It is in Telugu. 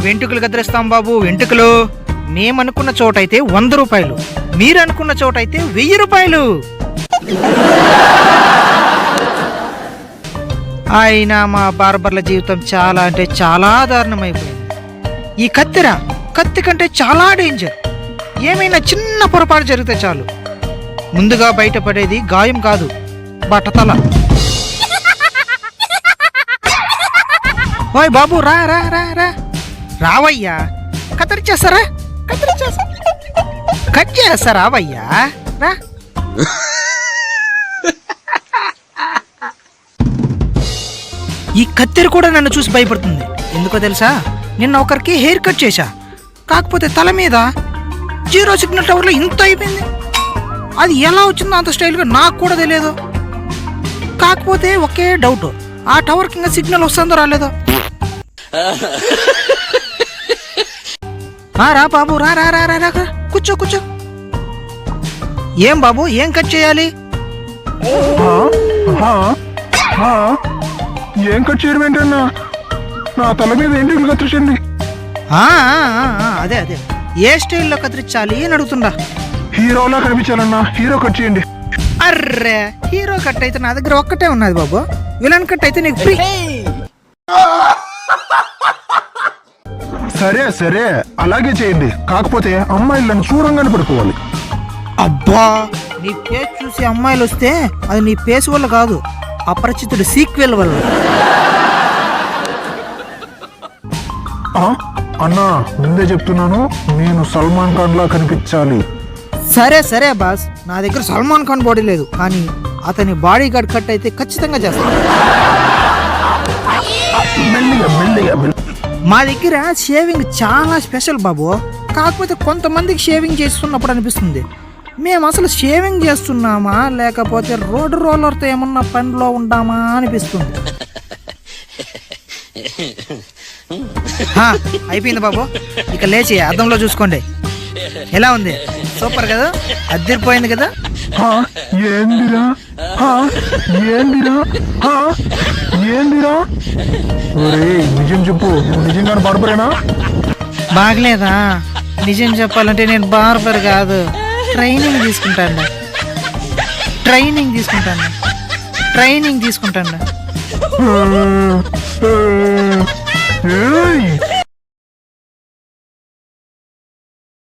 వెంట్రుకలు కత్తిరిస్తాం బాబు, వెంట్రుకలు. మేమనుకున్న చోటైతే 100 రూపాయలు, మీరు అనుకున్న చోటైతే 1000 రూపాయలు. అయినా మా బార్బర్ల జీవితం చాలా అంటే చాలా దారుణమైపోయింది. ఈ కత్తి కంటే చాలా డేంజర్. ఏమైనా చిన్న పొరపాటు జరిగితే చాలు ముందుగా బయటపడేది గాయం కాదు, బట్టతల. ఓయ్ బాబు, రా రా రా రా రావయ్యా. కట్ చేస్తా రావయ్యా, రా. ఈ కత్తెర కూడా నన్ను చూసి భయపడుతుంది. ఎందుకో తెలుసా? నిన్న ఒకరికి హెయిర్ కట్ చేశా, కాకపోతే తల మీద 0 సిగ్నల్ టవర్లో ఇంత అయిపోయింది. అది ఎలా వచ్చిందో అంత స్టైల్గా నాకు కూడా తెలియదు. కాకపోతే ఒకే డౌట్, ఆ టవర్కి ఇంకా సిగ్నల్ వస్తుందో రాలేదో. రా బాబు, రా రా రా రా, కూర్చో కూర్చో. ఏం బాబు, ఏం కట్ చేయాలి? ఏం కట్ చేయడం ఏంటన్నా? నా తల మీద ఏంటి కత్తిరించండి. అదే అదే, ఏ స్టైల్లో కత్తిరించాలి అని అడుగుతుండా. హీరోలా కనిపించాలన్నా, హీరో కట్ చేయండి. అర్రే, హీరో కట్ అయితే నా దగ్గర ఒక్కటే ఉన్నది బాబు. విలన్ కట్ అయితే నీకు ఫ్రీ. సరే సరే, అలాగే చేయండి. కాకపోతే అమ్మాయిలను చూడంగానే పడుకోవాలి. అబ్బా, నీ ఫేస్ చూసి అమ్మాయిలు వస్తే అది నీ ఫేస్ వల్ల కాదు, అపరిచితుడు సీక్వెల్ వల్ల. అన్నా, ముందే చెప్తున్నాను, నేను సల్మాన్ ఖాన్ లా కనిపించాలి. సరే సరే బాస్, నా దగ్గర సల్మాన్ ఖాన్ బాడీ లేదు, కానీ అతని బాడీ గార్డ్ కట్ అయితే ఖచ్చితంగా చేస్తాను. మా దగ్గర షేవింగ్ చాలా స్పెషల్ బాబు. కాకపోతే కొంతమందికి షేవింగ్ చేస్తున్నప్పుడు అనిపిస్తుంది, మేము అసలు షేవింగ్ చేస్తున్నామా లేకపోతే రోడ్ రోలర్తో ఏమన్నా పనిలో ఉంటామా అనిపిస్తుంది. అయిపోయింది బాబు, ఇక లేచి అద్దంలో చూసుకోండి. ఎలా ఉంది? సూపర్ కదా, అద్దరిపోయింది కదా. ఏందిరా ఏందిరా ఏందిరా? నిజం చెప్పు, నిజంగానే బార్బరేనా? బాగలేదా? నిజం చెప్పాలంటే నేను బార్బర్ కాదు, ట్రైనింగ్ తీసుకుంటాను.